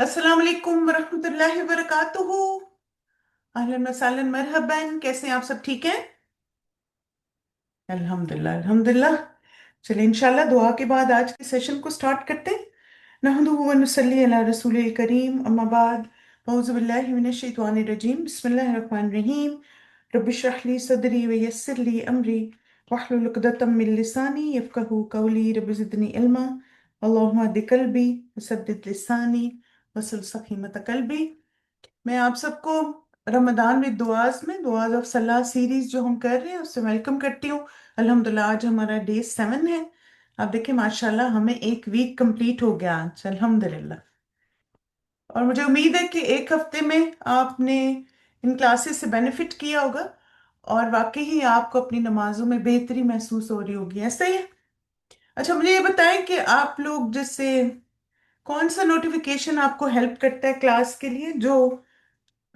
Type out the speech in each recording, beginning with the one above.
अस्सलाम वालेकुम वरहमतुल्लाहि वबरकातुहू। अहलन व सहलन मरहबन, कैसे हैं आप? सब ठीक हैं? अल्हम्दुलिल्लाह अल्हम्दुलिल्लाह। चलिए इंशाल्लाह दुआ के बाद आज के सेशन को स्टार्ट करते हैं। नहमदुहु व नुसल्ली अला रसूलिल करीम, अम्मा बाद, औज़ु बिल्लाहि मिनश शैतानिर रजीम, बिस्मिल्लाहिर रहमानिर रहीम। रब्बि इश्रह ली सदरी व यस्सिर ली अमरी वहलुल उक़दतम मिन लिसानी यफ़क़हू क़ौली। रब्बि ज़िदनी इल्मा, अल्लाहुम्मा हद्दि क़ल्बी वसद्दिद लिसानी वसल सख़ीमत क़ल्बी। मैं आप सबको रमदान विद दुआज में दुआज ऑफ सलाह सीरीज जो हम कर रहे हैं उससे वेलकम करती हूँ। अल्हम्दुलिल्लाह आज हमारा डे 7 है। आप देखें माशाल्लाह हमें एक वीक कंप्लीट हो गया आज, अल्हम्दुलिल्लाह। और मुझे उम्मीद है कि एक हफ्ते में आपने इन क्लासेस से बेनिफिट किया होगा और वाकई ही आपको अपनी नमाजों में बेहतरी महसूस हो रही होगी, ऐसा ही है? अच्छा, मुझे ये बताएं कि आप लोग जैसे कौन सा नोटिफिकेशन आपको हेल्प करता है क्लास के लिए? जो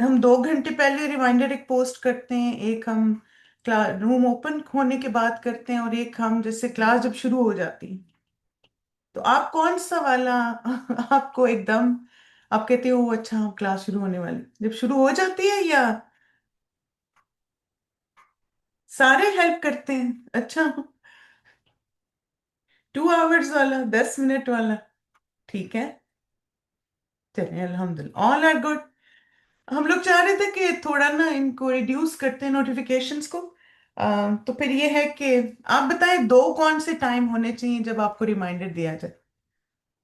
हम 2 घंटे पहले रिमाइंडर एक पोस्ट करते हैं, एक हम क्लास रूम ओपन होने के बाद करते हैं, और एक हम जैसे क्लास जब शुरू हो जाती है। तो आप कौन सा वाला आपको एकदम आप कहते हो अच्छा हम क्लास शुरू होने वाली जब शुरू हो जाती है, या सारे हेल्प करते हैं? अच्छा, 2 आवर्स वाला, 10 मिनट वाला, ठीक है। चलिए अल्हम्दुलिल्लाह, ऑल आर गुड। हम लोग चाह रहे थे कि थोड़ा ना इनको रिड्यूस करते हैं नोटिफिकेशंस को। तो फिर ये है कि आप बताएं दो कौन से टाइम होने चाहिए जब आपको रिमाइंडर दिया जाए।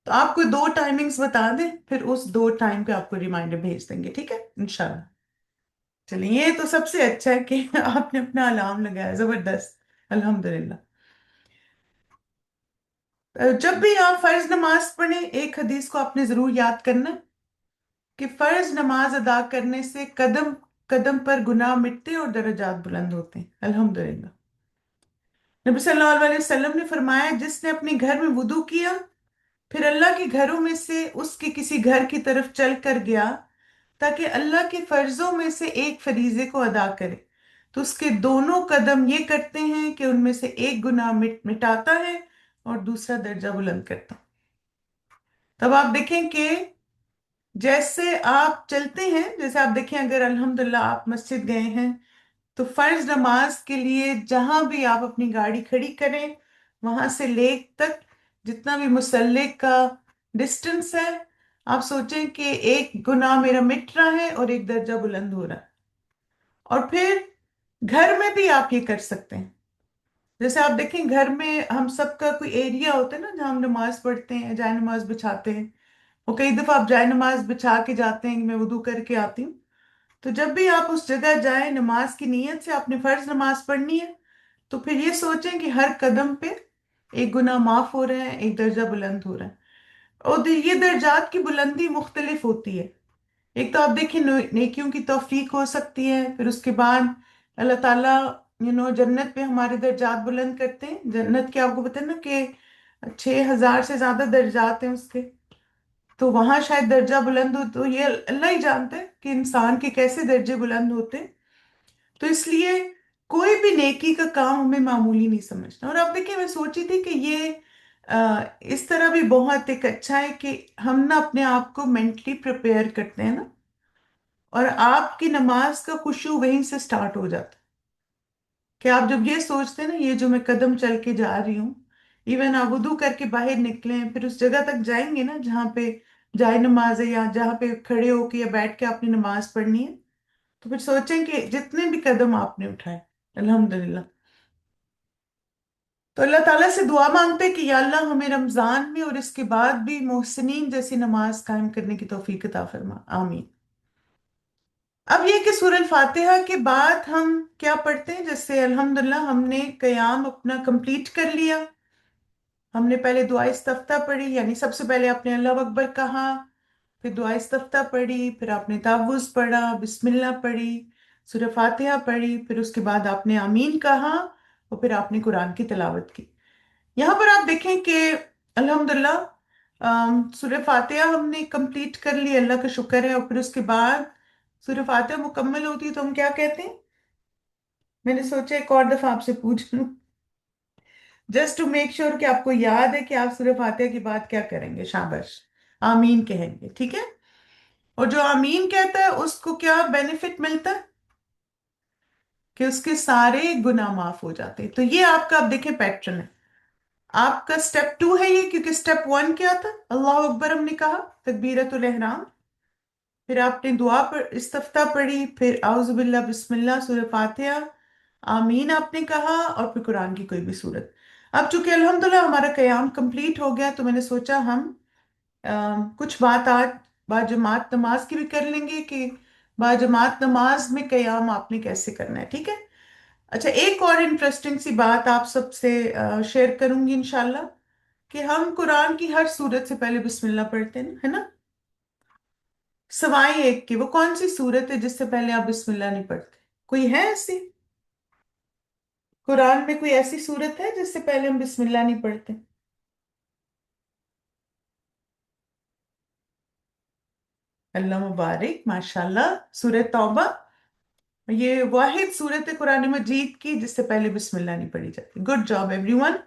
तो आपको दो टाइमिंग्स बता दें, फिर उस दो टाइम पे आपको रिमाइंडर भेज देंगे, ठीक है इंशाल्लाह। चलिए ये तो सबसे अच्छा है कि आपने अपना अलार्म लगाया, जबरदस्त, अल्हम्दुलिल्लाह। जब भी आप फर्ज नमाज पढ़ें एक हदीस को आपने जरूर याद करना कि फर्ज नमाज अदा करने से कदम कदम पर गुनाह मिटते और दर्जात बुलंद होते हैं, अल्हम्दुलिल्लाह। नबी सल्लल्लाहु अलैहि वसल्लम ने फरमाया, जिसने अपने घर में वुदू किया फिर अल्लाह के घरों में से उसके किसी घर की तरफ चल कर गया ताकि अल्लाह के फर्जों में से एक फरीजे को अदा करे, तो उसके दोनों कदम ये करते हैं कि उनमें से एक गुनाह मिटाता है और दूसरा दर्जा बुलंद करता है। तब आप देखें कि जैसे आप चलते हैं, जैसे आप देखें अगर अल्हम्दुलिल्लाह आप मस्जिद गए हैं तो फर्ज नमाज के लिए जहां भी आप अपनी गाड़ी खड़ी करें वहां से लेक तक जितना भी मुसल्ले का डिस्टेंस है, आप सोचें कि एक गुनाह मेरा मिट रहा है और एक दर्जा बुलंद हो रहा है। और फिर घर में भी आप ये कर सकते हैं। जैसे आप देखें घर में हम सबका कोई एरिया होता है ना जहाँ हम नमाज पढ़ते हैं, जाय नमाज बिछाते हैं। और कई दफा आप जाय नमाज बिछा के जाते हैं कि मैं वुदू करके आती हूँ। तो जब भी आप उस जगह जाएं नमाज की नीयत से आपने फर्ज नमाज पढ़नी है, तो फिर ये सोचें कि हर कदम पे एक गुनाह माफ हो रहा है, एक दर्जा बुलंद हो रहा है। और ये दर्जात की बुलंदी मुख्तलिफ होती है। एक तो आप देखिए नेकियों की तौफीक हो सकती है, फिर उसके बाद अल्लाह ताला जन्नत पे हमारे दर्जात बुलंद करते हैं। जन्नत के आपको पता है ना कि 6,000 से ज्यादा दर्जात हैं उसके। तो वहां शायद दर्जा बुलंद हो, तो ये अल्लाह ही जानते हैं कि इंसान के कैसे दर्जे बुलंद होते हैं। तो इसलिए कोई भी नेकी का काम हमें मामूली नहीं समझना। और अब देखिए मैं सोची थी कि ये इस तरह भी बहुत एक अच्छा है कि हम ना अपने आप को मेंटली प्रिपेयर करते हैं ना, और आपकी नमाज का खुशू वहीं से स्टार्ट हो जाता है कि आप जब ये सोचते हैं ना ये जो मैं कदम चल के जा रही हूँ, इवन आप वुदू करके बाहर निकले हैं फिर उस जगह तक जाएंगे ना जहाँ पे जाए नमाज है या जहाँ पे खड़े होके या बैठ के आपने नमाज पढ़नी है, तो फिर सोचें कि जितने भी कदम आपने उठाए, अल्हम्दुलिल्लाह। तो अल्लाह ताला से दुआ मांगते हैं कि या अल्लाह हमें रमजान में और इसके बाद भी मोहसिनीन जैसी नमाज कायम करने की तौफीक अता फरमा, आमीन। अब ये कि सूरह फातिहा के बाद हम क्या पढ़ते हैं? जैसे अल्हम्दुलिल्लाह हमने कयाम अपना कंप्लीट कर लिया। हमने पहले दुआ इस्तफ्ता पढ़ी, यानी सबसे पहले आपने अल्लाह अकबर कहा, फिर दुआ इस्तफ्ता पढ़ी, फिर आपने तावुज़ पढ़ा, बिस्मिल्लाह पढ़ी, सूरह फातिहा पढ़ी, फिर उसके बाद आपने आमीन कहा और फिर आपने कुरान की तिलावत की। यहाँ पर आप देखें कि अल्हम्दुलिल्लाह सूरह फातिहा हमने कंप्लीट कर ली, अल्लाह का शुक्र है। और फिर उसके बाद सूरह फातिहा मुकम्मल होती है तो हम क्या कहते हैं? मैंने सोचा एक और दफा आपसे पूछ लूं, जस्ट टू मेक श्योर कि आपको याद है कि आप सूरह फातिहा के बाद क्या करेंगे। शाबाश, आमीन कहेंगे, ठीक है। और जो आमीन कहता है उसको क्या बेनिफिट मिलता है? कि उसके सारे गुनाह माफ हो जाते हैं। तो ये आपका, आप देखें, पैटर्न है। आपका स्टेप 2 है ये, क्योंकि स्टेप 1 क्या था? अल्लाह अकबर हमने कहा, तकबीरतुल इहराम। फिर आपने दुआ पर इस्तफ्ता पढ़ी, फिर आउज़ु बिल्लाह बिस्मिल्लाह सूरह फातिहा, आमीन आपने कहा, और फिर कुरान की कोई भी सूरत। अब चूंकि अल्हम्दुलिल्लाह हमारा क़याम कंप्लीट हो गया, तो मैंने सोचा हम कुछ बात आज बाजमात नमाज की भी कर लेंगे कि बाजमात नमाज में क़याम आपने कैसे करना है, ठीक है? अच्छा, एक और इंटरेस्टिंग सी बात आप सबसे शेयर करूंगी इंशाल्लाह, कि हम कुरान की हर सूरत से पहले बिस्मिल्लाह पढ़ते हैं, है ना? सवाई एक की, वो कौन सी सूरत है जिससे पहले आप बिस्मिल्लाह नहीं पढ़ते? कोई है ऐसी? कुरान में कोई ऐसी सूरत है जिससे पहले हम बिस्मिल्लाह नहीं पढ़ते? अल्लाह मुबारक, माशाल्लाह। सूरत तौबा, ये वाहिद सूरत है कुरान मजीद की जिससे पहले बिस्मिल्लाह नहीं पढ़ी जाती। Good job everyone.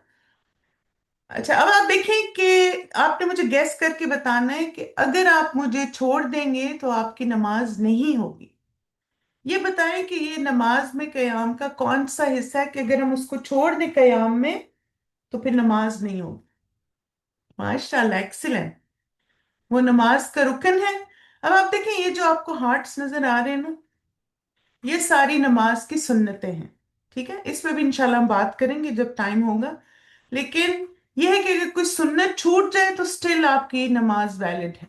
अच्छा, अब आप देखें कि आपने मुझे गैस करके बताना है कि अगर आप मुझे छोड़ देंगे तो आपकी नमाज नहीं होगी। ये बताएं कि ये नमाज में कयाम का कौन सा हिस्सा है कि अगर हम उसको छोड़ दें कयाम में तो फिर नमाज नहीं होगी? माशाल्लाह, एक्सीलेंट। वो नमाज का रुकन है। अब आप देखें, ये जो आपको हार्ट्स नजर आ रहे हैं ना, ये सारी नमाज की सुन्नतें हैं। ठीक है, इस पे भी इंशाल्लाह हम बात करेंगे जब टाइम होगा। लेकिन यह है कि अगर कोई सुन्नत छूट जाए तो स्टिल आपकी नमाज वैलिड है।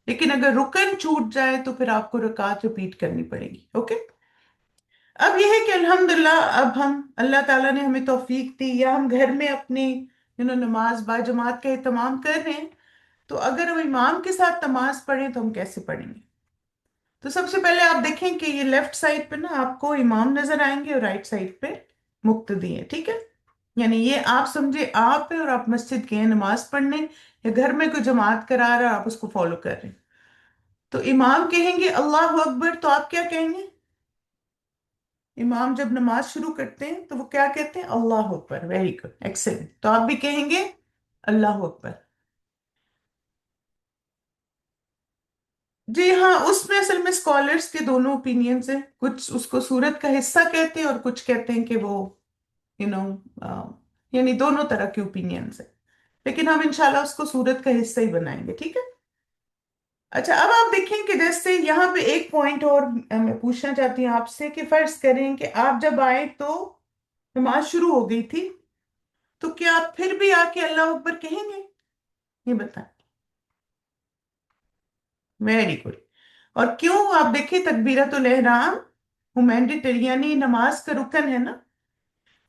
लेकिन अगर रुकन छूट जाए तो फिर आपको रकात रिपीट करनी पड़ेगी। ओके। अब यह है कि अल्हम्दुलिल्लाह, अब हम, अल्लाह ताला ने हमें तौफीक दी, या हम घर में अपनी नमाज बाजमात का एहतमाम कर रहे हैं, तो अगर हम इमाम के साथ नमाज पढ़ें तो हम कैसे पढ़ेंगे? तो सबसे पहले आप देखें कि ये लेफ्ट साइड पे ना आपको इमाम नजर आएंगे और राइट साइड पे मुक्तदी है, ठीक है? यानी ये आप समझे आप है और आप मस्जिद गए हैं नमाज पढ़ने, या घर में कोई जमात करा रहा है आप उसको फॉलो कर रहे हैं। तो इमाम कहेंगे अल्लाह अकबर, तो आप क्या कहेंगे? इमाम जब नमाज शुरू करते हैं तो वो क्या कहते हैं? अल्लाह अकबर। Very good, excellent. तो आप भी कहेंगे अल्लाह अकबर। जी हाँ, उसमें असल में स्कॉलर्स के दोनों ओपिनियंस हैं। कुछ उसको सूरत का हिस्सा कहते हैं और कुछ कहते हैं कि वो यू नो यानी दोनों तरह के ओपिनियंस हैं। लेकिन हम इंशाल्लाह उसको सूरत का हिस्सा ही बनाएंगे, ठीक है? अच्छा, अब आप देखें कि जैसे यहाँ पे एक पॉइंट और मैं पूछना चाहती हूँ आपसे, कि फर्ज करें कि आप जब आए तो नमाज शुरू हो गई थी, तो क्या आप फिर भी आके अल्लाह अकबर कहेंगे? ये बताएं। Very good. और क्यों? आप देखिए, तकबीरतुल इहराम वो मैंडेटरी यानी नमाज का रुकन है ना।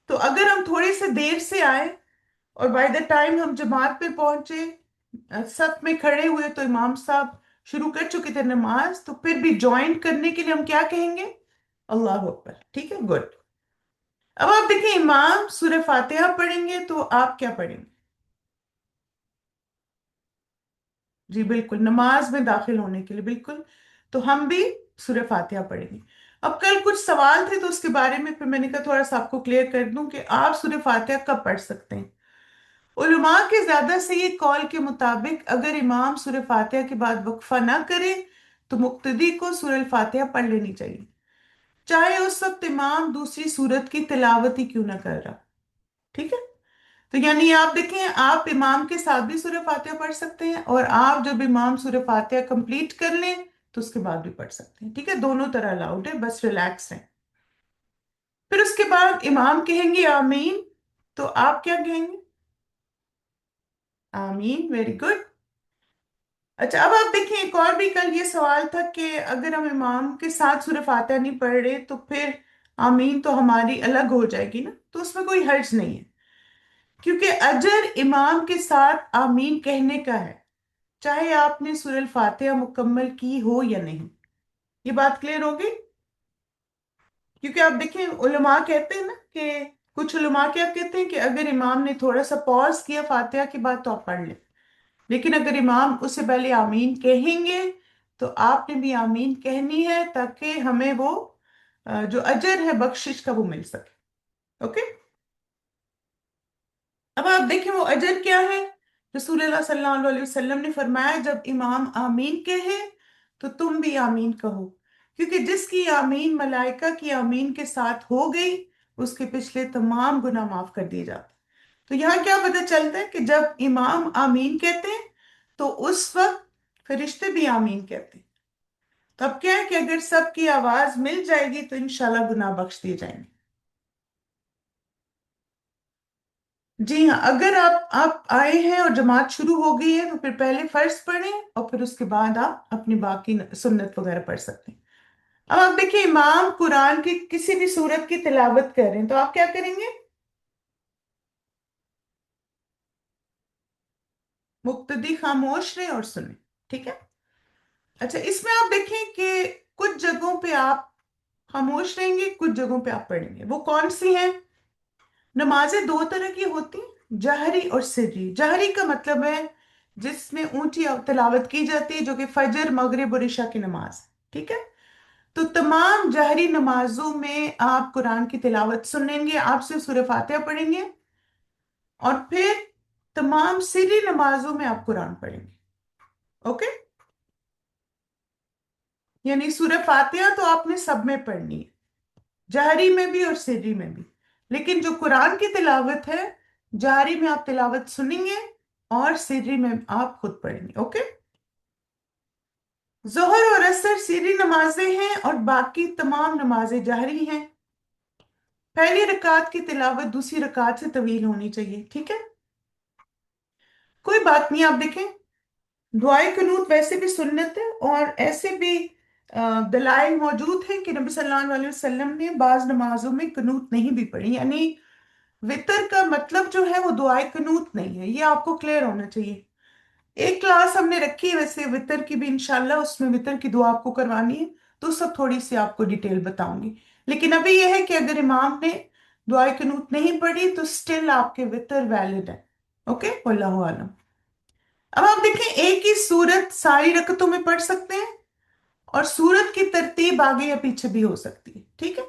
तो अगर हम थोड़ी सी देर से आए और बाय द टाइम हम जमात पे पहुंचे, सफ में खड़े हुए, तो इमाम साहब शुरू कर चुके थे नमाज, तो फिर भी ज्वाइन करने के लिए हम क्या कहेंगे? अल्लाह अकबर। ठीक है, गुड। अब आप देखिए, इमाम सूरह फातिहा पढ़ेंगे तो आप क्या पढ़ेंगे? जी बिल्कुल, नमाज में दाखिल होने के लिए बिल्कुल। तो हम भी सूरह फातिहा पढ़ेंगे। अब कल कुछ सवाल थे तो उसके बारे में फिर मैंने कहा थोड़ा सा आपको क्लियर कर दूं कि आप सूरह फातिहा कब पढ़ सकते हैं। उलमा के ज्यादा सही कॉल के मुताबिक अगर इमाम सूरह फातिहा के बाद वक्फा ना करे तो मुक्तदी को सूरह फातिहा पढ़ लेनी चाहिए, चाहे उस वक्त इमाम दूसरी सूरत की तिलावत ही क्यों ना कर रहा। ठीक है? तो यानी आप देखें, आप इमाम के साथ भी सूरह फातिहा पढ़ सकते हैं, और आप जब इमाम सूरह फातिहा कंप्लीट कर लें तो उसके बाद भी पढ़ सकते हैं। ठीक है, दोनों तरह अलाउड है, बस रिलैक्स हैं। फिर उसके बाद इमाम कहेंगे आमीन, तो आप क्या कहेंगे? आमीन, वेरी गुड। अच्छा, अब आप देखिए, एक और भी कल ये सवाल था कि अगर हम इमाम के साथ सूरह फातिहा नहीं पढ़ रहे तो फिर आमीन तो हमारी अलग हो जाएगी ना। तो उसमें कोई हर्ज नहीं है, क्योंकि अजर इमाम के साथ आमीन कहने का है, चाहे आपने सूरह फातिहा मुकम्मल की हो या नहीं। ये बात क्लियर होगी? क्योंकि आप देखें, उलमा कहते हैं ना कि कुछ उलमा क्या कहते हैं कि अगर इमाम ने थोड़ा सा पॉज किया फातिहा की बात तो आप पढ़ लें, लेकिन अगर इमाम उससे पहले आमीन कहेंगे तो आपने भी आमीन कहनी है, ताकि हमें वो जो अजर है बख्शिश का वो मिल सके। ओके। अब आप देखें वो अजर क्या है। रसूलुल्लाह सल्लल्लाहु अलैहि वसल्लम ने फरमाया, जब इमाम आमीन कहे تو تم بھی آمین کہو، کیونکہ جس کی آمین ملائکہ کی آمین کے ساتھ ہو گئی اس کے پچھلے تمام گناہ معاف کر دیے جاتے ہیں۔ تو یہاں کیا پتہ چلتا ہے کہ جب امام آمین کہتے ہیں تو اس وقت فرشتے بھی آمین کہتے ہیں۔ تو اب کیا ہے کہ اگر سب کی آواز مل جائے گی تو انشاءاللہ گناہ بخش دیے جائیں گے۔ جی ہاں، اگر آپ آئے ہیں اور جماعت شروع ہو گئی ہے تو پھر پہلے فرض پڑھیں اور پھر اس کے بعد آپ اپنی باقی سنت وغیرہ پڑھ سکتے ہیں۔ اب آپ دیکھیں، امام قرآن کی کسی بھی سورت کی تلاوت کر رہے ہیں تو آپ کیا کریں گے؟ مقتدی خاموش رہیں اور سنیں، ٹھیک ہے؟ اچھا، اس میں آپ دیکھیں کہ کچھ جگہوں پہ آپ خاموش رہیں گے، کچھ جگہوں پہ آپ پڑھیں گے۔ وہ کون سی ہیں؟ نمازیں دو طرح کی ہوتی ہیں، جہری اور سری۔ جہری کا مطلب ہے جس میں اونچی تلاوت کی جاتی ہے، جو کہ فجر، مغرب اور عشاء کی نماز، ٹھیک ہے؟ تو تمام جہری نمازوں میں آپ قرآن کی تلاوت سنیں گے، آپ سے سورہ فاتحہ پڑھیں گے، اور پھر تمام سری نمازوں میں آپ قرآن پڑھیں گے، اوکے؟ یعنی سورہ فاتحہ تو آپ نے سب میں پڑھنی ہے، جہری میں بھی اور سری میں بھی، لیکن جو قرآن کی تلاوت ہے، جہری میں آپ تلاوت سنیں گے اور سری میں آپ خود پڑھیں گے، اوکے؟ ظہر اور عصر سری نمازیں ہیں اور باقی تمام نمازیں جہری ہیں۔ پہلی رکعت کی تلاوت دوسری رکعت سے طویل ہونی چاہیے، ٹھیک ہے؟ کوئی بات نہیں، آپ دیکھیں دعائے قنوت ویسے بھی سنت ہے، اور ایسے بھی دلائل موجود ہیں کہ نبی صلی اللہ علیہ وسلم نے بعض نمازوں میں قنوت نہیں بھی پڑھی، یعنی وطر کا مطلب جو ہے وہ دعائے قنوت نہیں ہے، یہ آپ کو کلیئر ہونا چاہیے۔ ایک کلاس ہم نے رکھی ہے ویسے وطر کی بھی انشاءاللہ، اس میں وطر کی دعا آپ کو کروانی ہے، تو سب تھوڑی سی آپ کو ڈیٹیل بتاؤں گی، لیکن ابھی یہ ہے کہ اگر امام نے دعائے قنوت نہیں پڑھی تو سٹل آپ کے وطر ویلڈ ہے، اوکے؟ واللہ عالم۔ اب آپ دیکھیں، ایک ہی سورت ساری رکعتوں میں پڑھ سکتے ہیں، اور سورت کی ترتیب آگے یا پیچھے بھی ہو سکتی ہے، ٹھیک ہے؟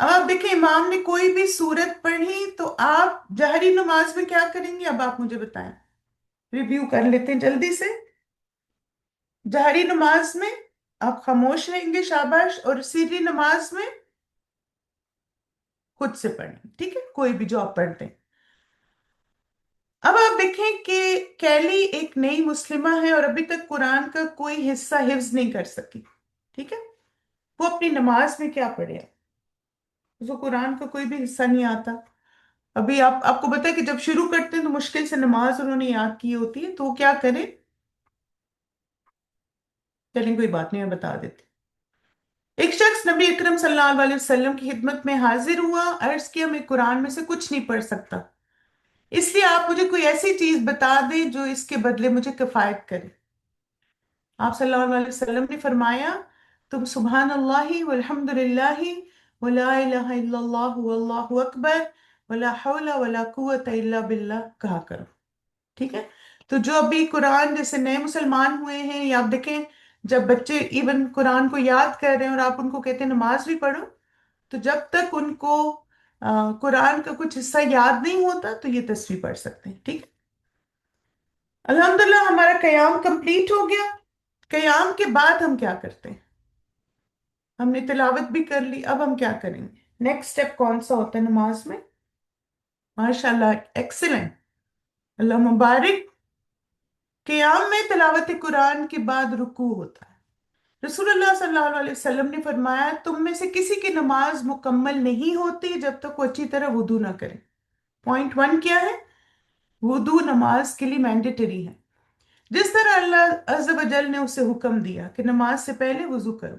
اب آپ دیکھیں، امام نے کوئی بھی سورت پڑھی تو آپ جہری نماز میں کیا کریں گے؟ اب آپ مجھے بتائیں، ریویو کر لیتے ہیں جلدی سے۔ جہری نماز میں آپ خاموش رہیں گے، شاباش، اور سری نماز میں خود سے پڑھیں، ٹھیک ہے؟ کوئی بھی جو آپ پڑھتے ہیں۔ اب آپ دیکھیں کہ کیلی ایک نئی مسلمہ ہے اور ابھی تک قرآن کا کوئی حصہ حفظ نہیں کر سکی، ٹھیک ہے؟ وہ اپنی نماز میں کیا پڑھے؟ اس کو قرآن کا کوئی بھی حصہ نہیں آتا۔ ابھی آپ کو بتا ہے کہ جب شروع کرتے ہیں تو مشکل سے نماز انہوں نے یاد کی ہوتی ہے، تو وہ کیا کرے؟ چلیں کوئی بات نہیں، میں بتا دیتی۔ ایک شخص نبی اکرم صلی اللہ علیہ وسلم کی خدمت میں حاضر ہوا، عرض کیا میں قرآن میں سے کچھ نہیں پڑھ سکتا، اس لیے آپ مجھے کوئی ایسی چیز بتا دیں جو اس کے بدلے مجھے کفایت کرے۔ آپ صلی اللہ علیہ وسلم نے فرمایا، تم سبحان اللہ والحمد للہ ولا الہ الا اللہ واللہ اکبر ولا حول ولا قوت الا باللہ کہا کرو، ٹھیک ہے؟ تو جو ابھی قرآن جیسے نئے مسلمان ہوئے ہیں، یا آپ دیکھیں جب بچے ایون قرآن کو یاد کر رہے ہیں اور آپ ان کو کہتے ہیں نماز بھی پڑھو، تو جب تک ان کو قرآن کا کچھ حصہ یاد نہیں ہوتا تو یہ تصویر پڑھ سکتے ہیں، ٹھیک ہے؟ الحمدللہ ہمارا قیام کمپلیٹ ہو گیا۔ قیام کے بعد ہم کیا کرتے ہیں؟ ہم نے تلاوت بھی کر لی، اب ہم کیا کریں گے؟ نیکسٹ سٹیپ کون سا ہوتا ہے نماز میں؟ ماشاءاللہ، ایکسلنٹ، اللہ مبارک۔ قیام میں تلاوت قرآن کے بعد رکوع ہوتا ہے۔ رسول اللہ صلی اللہ علیہ وسلم نے فرمایا، تم میں سے کسی کی نماز مکمل نہیں ہوتی جب تک وہ اچھی طرح وضو نہ کرے۔ پوائنٹ ون کیا ہے؟ وضو نماز کے لیے مینڈیٹری ہے، جس طرح اللہ عز و جل نے اسے حکم دیا کہ نماز سے پہلے وضو کرو۔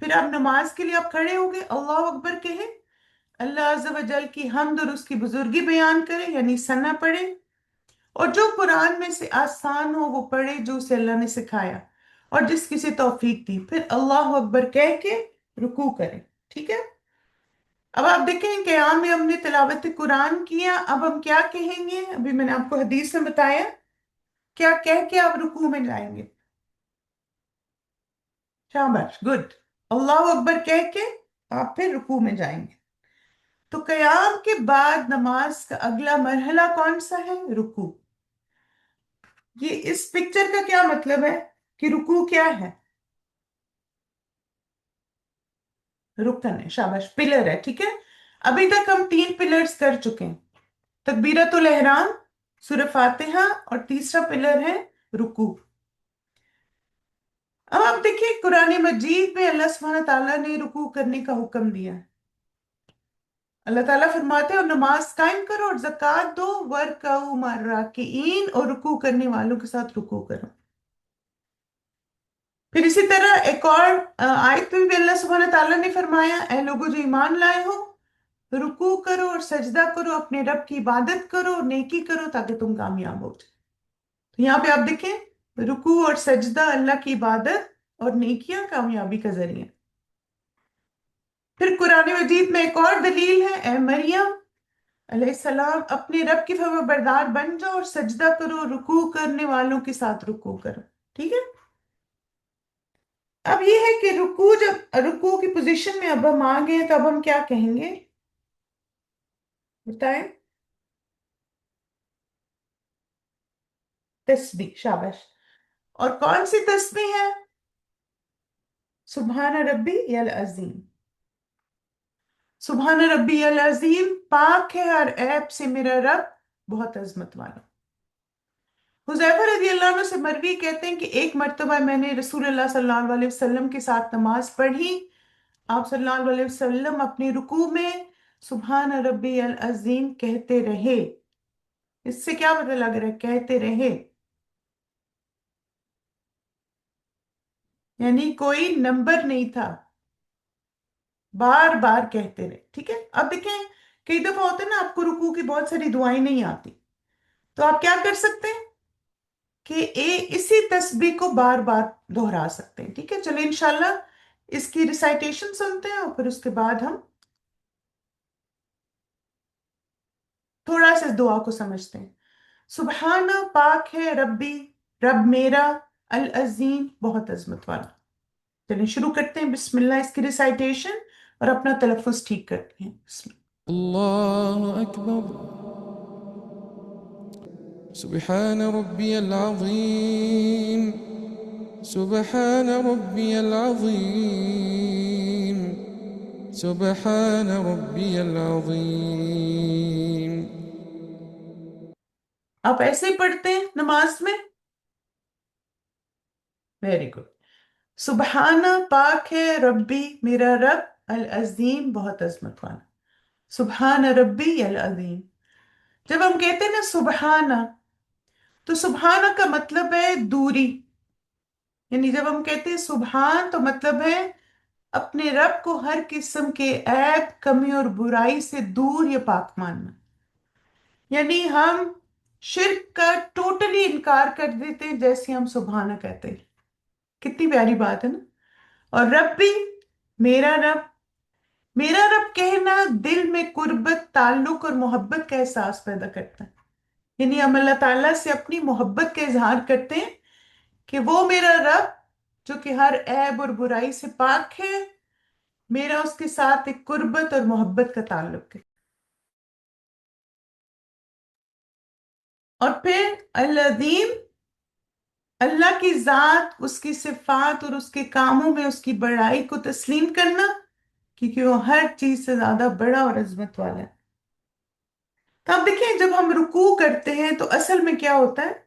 پھر آپ نماز کے لیے آپ کھڑے ہو گئے، اللہ اکبر کہیں، اللہ عز و جل کی حمد اور اس کی بزرگی بیان کریں، یعنی ثنا پڑھیں، اور جو قرآن میں سے آسان ہو وہ پڑھے جو اسے اللہ نے سکھایا اور جس کی سے توفیق دی، پھر اللہ اکبر کہہ کے رکوع کریں، ٹھیک ہے؟ اب آپ دیکھیں قیام میں ہم نے تلاوت قرآن کیا، اب ہم کیا کہیں گے؟ ابھی میں نے آپ کو حدیث میں بتایا، کیا کہہ کے آپ رکوع میں جائیں گے؟ شاباش، گڈ، اللہ اکبر کہہ کے آپ پھر رکوع میں جائیں گے۔ تو قیام کے بعد نماز کا اگلا مرحلہ کون سا ہے؟ رکوع۔ یہ اس پکچر کا کیا مطلب ہے؟ कि रुकू क्या है? रुकन है, शाबाश, पिलर है, ठीक है। अभी तक हम 3 पिलर्स कर चुके हैं, तकबीरतुल एहराम, सूरह फातिहा, और तीसरा पिलर है रुकू। अब आप देखिए कुरान मजीद में अल्लाह सुब्हानहू तआला ने रुकू करने का हुक्म दिया है। अल्लाह ताला फरमाते हैं और नमाज कायम करो और ज़कात दो, वरकऊ मार्राकीन, और रुकू करने वालों के साथ रुकू करो। फिर इसी तरह एक और आयत में भी अल्लाह सुब्हानहू तआला ने फरमाया, ऐ लोगों जो ईमान लाए हो, रुकू करो और सजदा करो, अपने रब की इबादत करो और नेकी करो ताकि तुम कामयाब हो जाए। तो यहाँ पे आप देखें, रुकू और सजदा अल्लाह की इबादत और नेकियां कामयाबी का जरिया। फिर कुरान मजीद में एक और दलील है, ए मरियम अलैहिस्सलाम, अपने रब की फरमाबरदार बन जाओ और सजदा करो, रुकू करने वालों के साथ रुकू करो, ठीक है। अब ये है कि रुकू, जब रुकू की पोजीशन में अब हम आ गए तो अब हम क्या कहेंगे, बताएं? तस्बीह, शाबाश। और कौन सी तस्बीह है? सुभान रब्बी अल अजीम। सुभान रब्बी अल अजीम, पाक है हर ऐब से मेरा रब, बहुत अजमत वाला। हुज़ैफा रज़ी अल्लाह अन्हु से मरवी कहते हैं कि एक मर्तबा मैंने रसूलुल्लाह सल्लल्लाहु अलैहि वसल्लम के साथ नमाज पढ़ी। आप सल्लल्लाहु अलैहि वसल्लम अपने रुकू में सुभान रब्बी अल अजीम कहते रहे। इससे क्या पता लग रहा है, कहते रहे यानी कोई नंबर नहीं था, बार बार कहते रहे, ठीक है। अब देखें, कई दफा होता है ना, आपको रुकू की बहुत सारी दुआएं नहीं आती, तो आप क्या कर सकते हैं कि इसी तस्बीह को बार बार दोहरा सकते हैं, ठीक है। चलो इंशाल्लाह इसकी रिसाइटेशन सुनते हैं और फिर उसके बाद हम थोड़ा सा इस दुआ को समझते हैं। सुबहाना, पाक है रब्बी, रब मेरा, अल अजीम, बहुत अजमत वाला। चलिए शुरू करते हैं, बिस्मिल्लाह, इसकी रिसाइटेशन, और अपना तलफ्फुज ठीक करते हैं। बिस्मिल्लाह। الله أكبر. سبحان ربي العظيم. سبحان ربي العظيم. سبحان ربي العظيم. आप ऐसे ही पढ़ते हैं नमाज में? Very good. सुबहाना, पाक है रब्बी, मेरा रब, अल अजीम, बहुत अजमत वाला। सुबहान रब्बी अल अजीम। जब हम कहते हैं ना सुबहाना, तो सुबहाना का मतलब है दूरी। यानी जब हम कहते हैं सुबहान, तो मतलब है अपने रब को हर किस्म के ऐब, कमी और बुराई से दूर या पाक मानना। यानी हम शिर्क का टोटली इनकार कर देते हैं जैसे हम सुबहाना कहते हैं। कितनी प्यारी बात है ना। और रब भी, मेरा रब, मेरा रब कहना दिल में कुर्बत, ताल्लुक और मोहब्बत का एहसास पैदा करता है। यानी हम अल्लाह ताला से अपनी मोहब्बत का इजहार करते हैं कि वो मेरा रब जो कि हर ऐब और बुराई से पाक है, मेरा उसके साथ एक कुर्बत और मोहब्बत का ताल्लुक है। और फिर अल अज़ीम, अल्लाह की जात, उसकी सिफात और उसके कामों में उसकी बड़ाई को तस्लीम करना, क्योंकि वो हर चीज से ज्यादा बड़ा और अजमत वाला है। तो आप देखिए, जब हम रुकू करते हैं तो असल में क्या होता है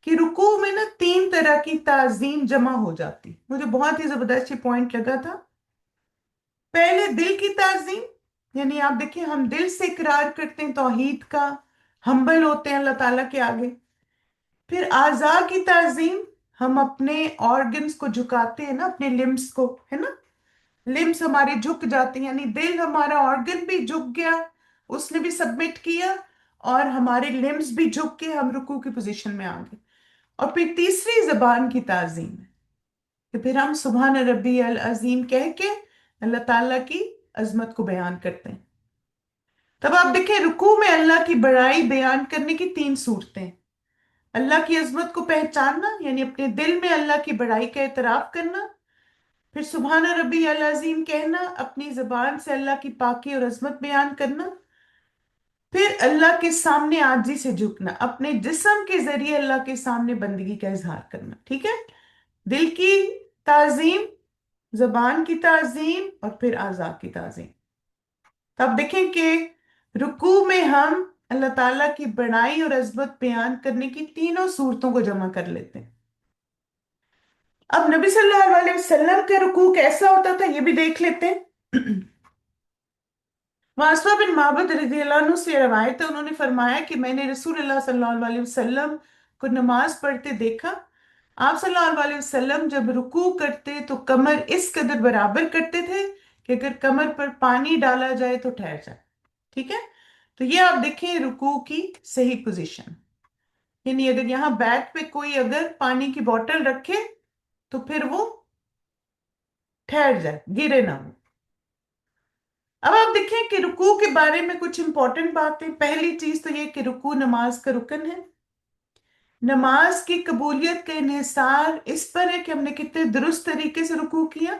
कि रुकू में ना 3 तरह की ताजीम जमा हो जाती। मुझे बहुत ही जबरदस्त ये पॉइंट लगा था। पहले दिल की ताजीम, यानी आप देखिए हम दिल से इकरार करते हैं तौहीद का, हम्बल होते हैं अल्लाह ताला के आगे। फिर आज़ा की ताजीम, हम अपने ऑर्गन्स को झुकाते हैं ना, अपने लिम्स को, है ना, लिम्स हमारे झुक जाते हैं, यानी दिल हमारा ऑर्गन भी झुक गया, उसने भी सबमिट किया, और हमारे लिम्स भी झुक के हम रुकू की पोजीशन में आ गए। और फिर तीसरी जबान की ताजीम है कि फिर हम सुभान रब्बी अल अजीम कह के अल्लाह ताला की अजमत को बयान करते हैं। तब आप देखें, रुकू में अल्लाह की बड़ाई बयान करने की 3 सूरतें। अल्लाह की अजमत को पहचानना, यानी अपने दिल में अल्लाह की बड़ाई का एतराफ करना। फिर सुभान रब्बी अल अजीम कहना, अपनी जबान से अल्लाह की पाकी और अजमत बयान करना। फिर अल्लाह के सामने आजी से झुकना, अपने जिस्म के जरिए अल्लाह के सामने बंदगी का इजहार करना, ठीक है। दिल की ताजीम, जबान की ताजीम, और फिर आज़ा की ताजीम। तो आप देखें कि रुकू में हम अल्लाह ताला की बड़ाई और अजमत बयान करने की तीनों सूरतों को जमा कर लेते हैं। अब नबी सल्लल्लाहु अलैहि वसल्लम का रुकू कैसा होता था ये भी देख लेते हैं। वासवा बिन माबद रज़ियल्लाहु अन्हु से रवायत है, उन्होंने फरमाया कि मैंने रसूलुल्लाह सल्लल्लाहु अलैहि वसल्लम को नमाज पढ़ते देखा। आप सल्लल्लाहु अलैहि वसल्लम जब रुकू करते तो कमर इस कदर बराबर करते थे कि अगर कमर पर पानी डाला जाए तो ठहर जाए। ठीक है, तो ये आप देखें रुकू की सही पोजीशन। यानी अगर यहाँ बैक पे कोई अगर पानी की बोतल रखे तो फिर वो ठहर जाए, गिरे ना वो। अब आप देखें कि रुकू के बारे में कुछ इंपॉर्टेंट बातें। पहली चीज तो ये कि रुकू नमाज का रुकन है। नमाज की कबूलियत का इन्हिसार इस पर है कि हमने कितने दुरुस्त तरीके से रुकू किया।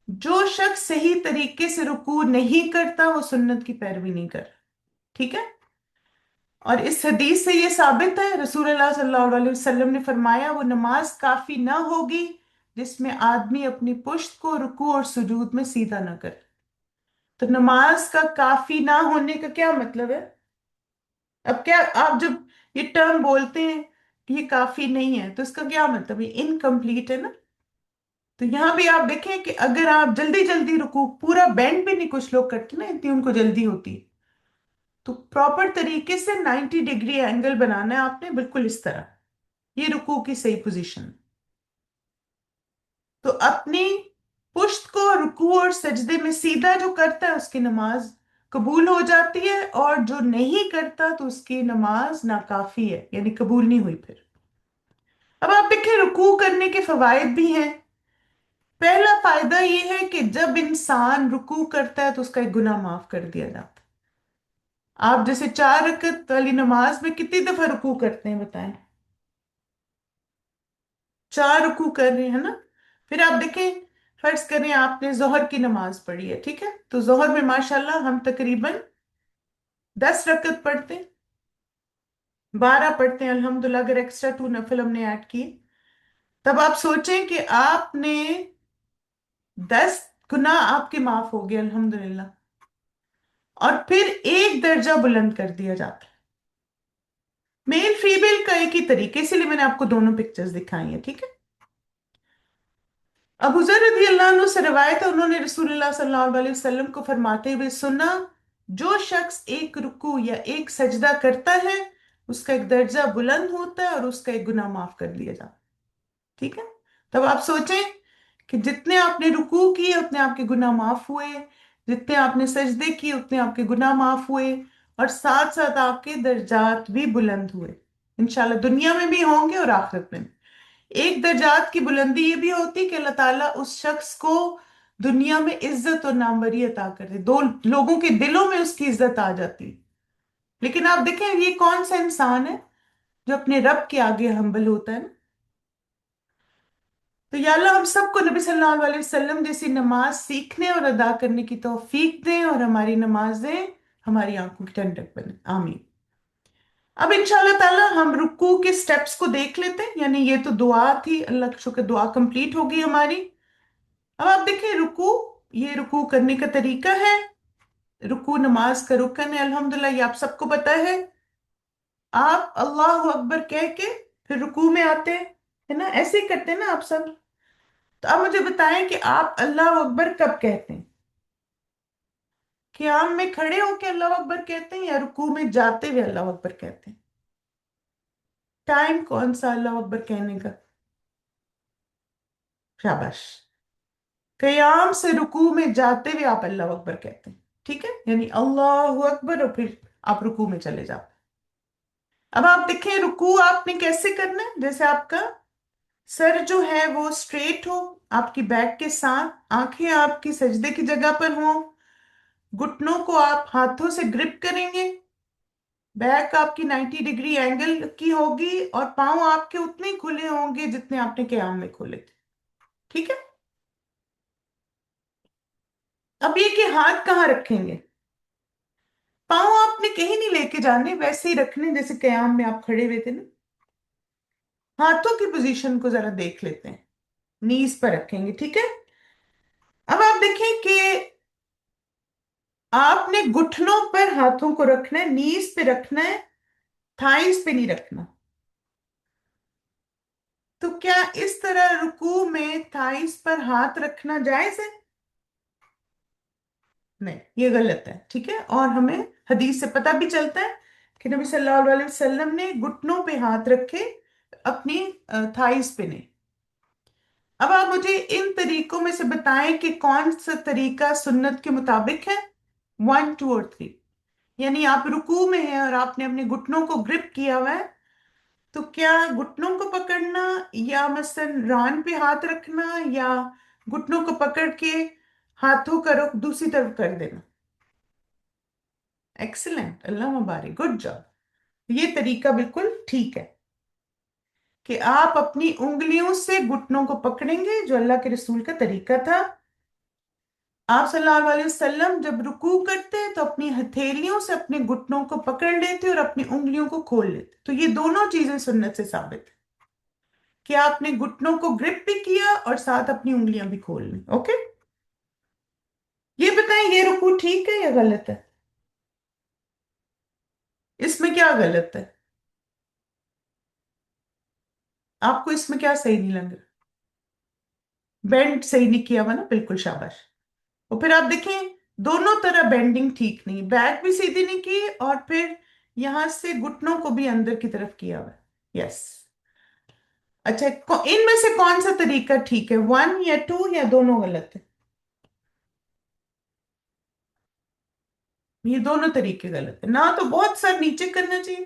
जो शख्स सही तरीके से रुकू नहीं करता वो सुन्नत की पैरवी नहीं कर। ठीक है, और इस हदीस से ये साबित है, रसूलुल्लाह सल्लल्लाहु अलैहि वसल्लम ने फरमाया वो नमाज काफी ना होगी जिसमें आदमी अपनी पुश्त को रुकू और सुजूद में सीधा ना करे। तो नमाज का काफी ना होने का क्या मतलब है? अब क्या आप जब ये टर्म बोलते हैं कि ये काफी नहीं है तो इसका क्या मतलब? ये इनकम्प्लीट है ना। तो यहां भी आप देखें कि अगर आप जल्दी जल्दी रुकू, पूरा बेंड भी नहीं कुछ लोग करते ना, इतनी उनको जल्दी होती है, तो प्रॉपर तरीके से 90 डिग्री एंगल बनाना है आपने, बिल्कुल इस तरह। ये रुकू की सही पोजीशन। तो अपनी पुश्त को रुकू और सजदे में सीधा जो करता है उसकी नमाज कबूल हो जाती है, और जो नहीं करता तो उसकी नमाज नाकाफी है, यानी कबूल नहीं हुई फिर। अब आप देखिए रुकू करने के फवायद भी हैं। पहला फायदा यह है कि जब इंसान रुकू करता है तो उसका एक गुनाह माफ कर दिया जाता है। आप जैसे 4 रकत वाली नमाज में कितनी दफा रुकू करते हैं बताएं? 4 रुकू कर रहे हैं ना। फिर आप देखें, फर्ज करें आपने जोहर की नमाज पढ़ी है, ठीक है, तो जोहर में माशाल्लाह हम तकरीबन 10 रकत पढ़ते हैं, 12 पढ़ते हैं अल्हम्दुलिल्लाह, अगर एक्स्ट्रा 2 नफल हमने ऐड किए। तब आप सोचें कि आपने 10 गुनाह आपके माफ हो गए अल्हम्दुलिल्लाह, और फिर एक दर्जा बुलंद कर दिया जाता है। मेल फीमेल का एक ही तरीके, इसीलिए मैंने आपको दोनों पिक्चर्स दिखाई है, ठीक है। अबू ज़र रज़ी अल्लाह अन्हु से रवायत है, उन्होंने रसूलुल्लाह सल्लल्लाहु अलैहि वसल्लम को फरमाते हुए सुना, जो शख्स एक रुकू या एक सजदा करता है उसका एक दर्जा बुलंद होता है और उसका एक गुनाह माफ कर दिया जाता है। ठीक है, तब आप सोचें कि जितने आपने रुकू किए उतने आपके गुनाह माफ हुए, जितने आपने सजदे किए उतने आपके गुनाह माफ हुए, और साथ साथ आपके दर्जात भी बुलंद हुए, इंशाल्लाह दुनिया में भी होंगे और आखिरत में भी। एक दर्जात की बुलंदी ये भी होती कि अल्लाह ताला उस शख्स को दुनिया में इज्जत और नामवरी अता कर दे, दो लोगों के दिलों में उसकी इज्जत आ जाती। लेकिन आप देखें ये कौन सा इंसान है जो अपने रब के आगे हम्बल होता है ना। तो या अल्लाह हम सबको नबी सल्लल्लाहु अलैहि वसल्लम जैसी नमाज सीखने और अदा करने की तौफीक दें, और हमारी नमाजें हमारी आंखों की ठंडक बने, आमीन। अब इंशाल्लाह ताला हम रुकू के स्टेप्स को देख लेते हैं। यानी ये तो दुआ थी, अल्लाह का शुक्र, दुआ कंप्लीट होगी हमारी। अब आप देखिए रुकू, ये रुकू करने का तरीका है। रुकू नमाज का रुकन है अल्हम्दुलिल्लाह, ये आप सबको पता है। आप अल्लाह अकबर कह के फिर रुकू में आते हैं, है ना, ऐसे ही करते हैं ना आप सब। तो आप मुझे बताएं कि आप अल्लाह अकबर कब कहते हैं? क़याम में खड़े होके अल्लाह अकबर कहते हैं या रुकू में जाते हुए अल्लाह अकबर कहते हैं? टाइम कौन सा अल्लाह अकबर कहने का? शाबाश। क़याम से रुकू में जाते हुए आप अल्लाह अकबर कहते हैं, ठीक है, यानी अल्लाह अकबर और फिर आप रुकू में चले जाते हैं। अब आप देखें रुकू आपने कैसे करना है। जैसे आपका सर जो है वो स्ट्रेट हो, आपकी बैक के साथ, आंखें आपकी सजदे की जगह पर हो, घुटनों को आप हाथों से ग्रिप करेंगे, बैक आपकी 90 डिग्री एंगल की होगी, और पांव आपके उतने ही खुले होंगे जितने आपने क़याम में खोले थे। ठीक है, अब ये कि हाथ कहाँ रखेंगे? पांव आपने कहीं नहीं लेके जाने, वैसे ही रखने जैसे क़याम में आप खड़े हुए थे ना। हाथों की पोजीशन को जरा देख लेते हैं। नीज पर रखेंगे, ठीक है। अब आप देखें कि आपने घुटनों पर हाथों को रखना है, नीज पे रखना है, थाइस पे नहीं रखना। तो क्या इस तरह रुकू में थाइस पर हाथ रखना जायज है? नहीं, ये गलत है, ठीक है। और हमें हदीस से पता भी चलता है कि नबी सल्लल्लाहु अलैहि वसल्लम ने घुटनों पे हाथ रखे, अपनी थाइस पे नहीं। अब आप मुझे इन तरीकों में से बताएं कि कौन सा तरीका सुन्नत के मुताबिक है। 1, 2 और 3। यानी आप रुकू में हैं और आपने अपने घुटनों को ग्रिप किया हुआ है, तो क्या घुटनों को पकड़ना, या मसलन रान पे हाथ रखना, या घुटनों को पकड़ के हाथों का रुख दूसरी तरफ कर देना? एक्सीलेंट, अल्लाह मुबारक, गुड जॉब। ये तरीका बिल्कुल ठीक है कि आप अपनी उंगलियों से घुटनों को पकड़ेंगे, जो अल्लाह के रसूल का तरीका था। आप सल्लल्लाहु अलैहि वसल्लम जब रुकू करते तो अपनी हथेलियों से अपने घुटनों को पकड़ लेते और अपनी उंगलियों को खोल लेते। तो ये दोनों चीजें सुन्नत से साबित है कि आपने घुटनों को ग्रिप भी किया और साथ अपनी उंगलियां भी खोल ली। ओके, ये बताएं, ये रुकू ठीक है या गलत है? इसमें क्या गलत है? आपको इसमें क्या सही नहीं लग रहा? बेंड सही नहीं किया हुआ ना, बिल्कुल, शाबाश। और फिर आप देखें, दोनों तरह बेंडिंग ठीक नहीं, बैक भी सीधी नहीं की और फिर यहां से घुटनों को भी अंदर की तरफ किया हुआ है। यस। अच्छा, इनमें से कौन सा तरीका ठीक है, 1 या 2, या दोनों गलत है? ये दोनों तरीके गलत है ना। तो बहुत सर नीचे करना चाहिए।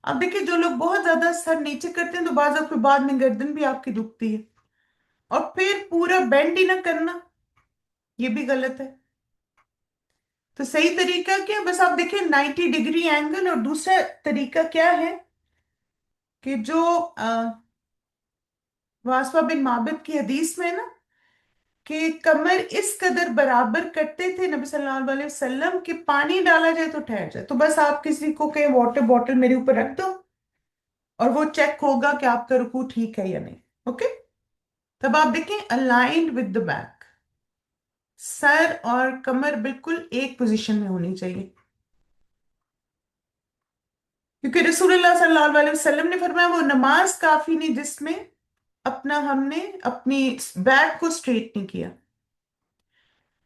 अब देखिए, जो लोग बहुत ज्यादा सर नीचे करते हैं तो बाद में गर्दन भी आपकी दुखती है। और फिर पूरा बेंड ही ना करना, ये भी गलत है। तो सही तरीका क्या है? बस आप देखिए 90 डिग्री एंगल। और दूसरा तरीका क्या है कि जो वासवा बिन माबिद की हदीस में है ना, कि कमर इस कदर बराबर करते थे नबी सल्लल्लाहु अलैहि वसल्लम कि पानी डाला जाए तो ठहर जाए। तो बस आप किसी को कहे वाटर बॉटल मेरे ऊपर रख दो और वो चेक होगा कि आपका रुकू ठीक है या नहीं। ओके। तब आप देखें, aligned with the back, sir और कमर बिल्कुल एक पोजीशन में होनी चाहिए। क्योंकि रसूलुल्लाह सल्लल्लाहु अलैहि वसल्लम ने फरमाया वो नमाज काफी नहीं जिसमें हमने अपनी बैक को स्ट्रेट नहीं किया।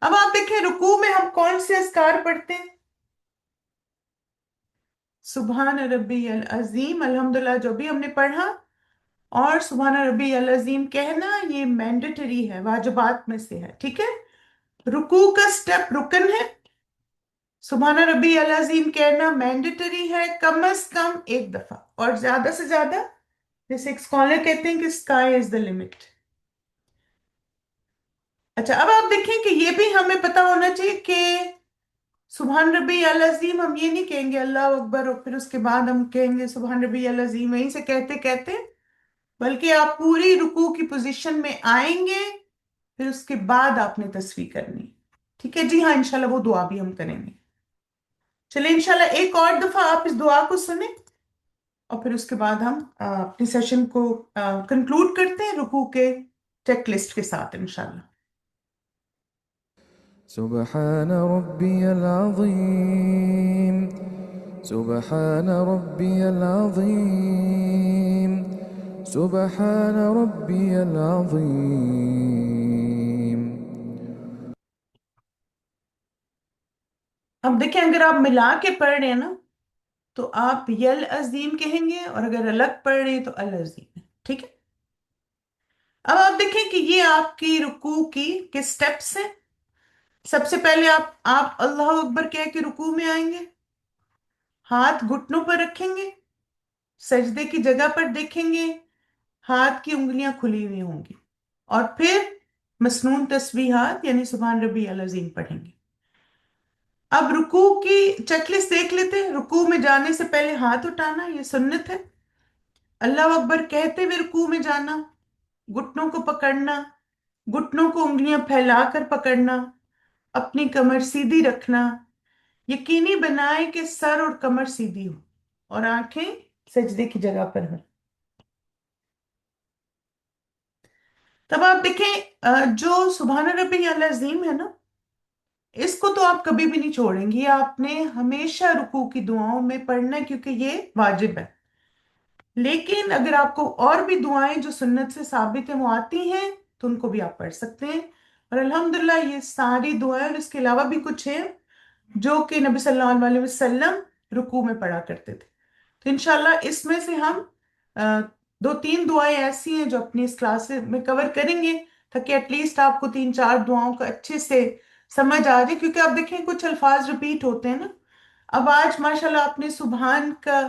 अब आप देखें, रुकू में हम कौन से अज़कार पढ़ते हैं? सुबहान रब्बी अल अजीम, अल्हम्दुलिल्लाह, जो भी हमने पढ़ा। और सुबहान रब्बी अल अजीम कहना ये मैंडेटरी है, वाजिबात में से है, ठीक है। रुकू का स्टेप रुकन है, सुबहान रब्बी अल अजीम कहना मैंडेटरी है, कम से कम एक दफा, और ज्यादा से ज्यादा, जैसे एक स्कॉलर कहते हैं कि स्काई इज द लिमिट। अच्छा, अब आप देखें कि ये भी हमें पता होना चाहिए कि सुबहान रब्बी अल अजीम हम ये नहीं कहेंगे अल्लाह अकबर और फिर उसके बाद हम कहेंगे सुबहान रब्बी अल अजीम, वहीं से कहते कहते, बल्कि आप पूरी रुकू की पोजीशन में आएंगे, फिर उसके बाद आपने तस्वीर करनी। ठीक है जी, हाँ, इंशाल्लाह वो दुआ भी हम करेंगे। चलिए, इंशाल्लाह एक और दफा आप इस दुआ को सुने और फिर उसके बाद हम अपने सेशन को कंक्लूड करते हैं रुकू के चेकलिस्ट के साथ, इंशाल्लाह। سبحان ربي العظيم سبحان ربي العظيم سبحان ربي العظيم. अब देखिए, अगर आप मिला के पढ़ रहे हैं ना, तो आप यल अजीम कहेंगे, और अगर अलग पढ़ रहे हैं तो अल अजीम है, ठीक है। अब आप देखें कि ये आपकी रुकू की के स्टेप्स हैं। सबसे पहले आप अल्लाह अकबर कह के रुकू में आएंगे, हाथ घुटनों पर रखेंगे, सजदे की जगह पर देखेंगे, हाथ की उंगलियां खुली हुई होंगी, और फिर मसनून तस्बीहात यानी सुभान रबी अल अजीम पढ़ेंगे। अब रुकू की चेकलिस्ट देख लेते हैं। रुकू में जाने से पहले हाथ उठाना, ये सुन्नत है। अल्लाह अकबर कहते हुए रुकू में जाना, घुटनों को पकड़ना, घुटनों को उंगलियां फैलाकर पकड़ना, अपनी कमर सीधी रखना, यकीनी बनाए कि सर और कमर सीधी हो और आंखें सजदे की जगह पर हो। तब आप देखें जो सुबहान रब्बी अल अज़ीम है ना, इसको तो आप कभी भी नहीं छोड़ेंगे, ये आपने हमेशा रुकू की दुआओं में पढ़ना है क्योंकि ये वाजिब है। लेकिन अगर आपको और भी दुआएं जो सुन्नत से साबित है वो आती हैं तो उनको भी आप पढ़ सकते हैं। और अल्हम्दुलिल्लाह ये सारी दुआएं और इसके अलावा भी कुछ है जो कि नबी सल्लल्लाहु अलैहि वसल्लम रुकू में पढ़ा करते थे। तो इंशाल्लाह इसमें से हम अ, दो तीन दुआएं ऐसी हैं जो अपनी इस क्लास में कवर करेंगे, ताकि एटलीस्ट आपको तीन चार दुआओं का अच्छे से समझ आ जाए। क्योंकि आप देखें कुछ अल्फाज रिपीट होते हैं ना। अब आज माशाल्लाह आपने सुबहान का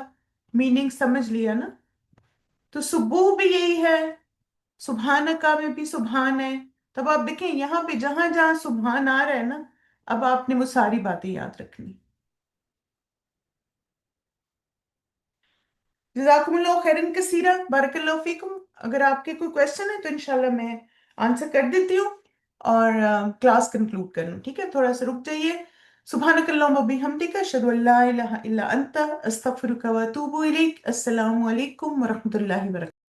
मीनिंग समझ लिया ना, तो सुबूह भी यही है, सुबहानका में भी सुबहान है। तब आप देखें यहाँ पे जहां जहां सुबहान आ रहा है ना, अब आपने वो सारी बातें याद रखनी। जज़ाकुमुल्लाह खैरन कसीरा, बारकल्लाहु फीकुम। अगर आपके कोई क्वेश्चन है तो इंशाल्लाह मैं आंसर कर देती हूँ और क्लास कंक्लूड कर लूँ। ठीक है, थोड़ा सा रुक जाइए। सुब्हानकल्लाहुम्मा व बिहम्दिका अशहदु अल्ला इलाहा इल्ला अंता अस्तगफिरुका व अतूबु इलैक। अस्सलामु अलैकुम व रहमतुल्लाहि व बरकातहू।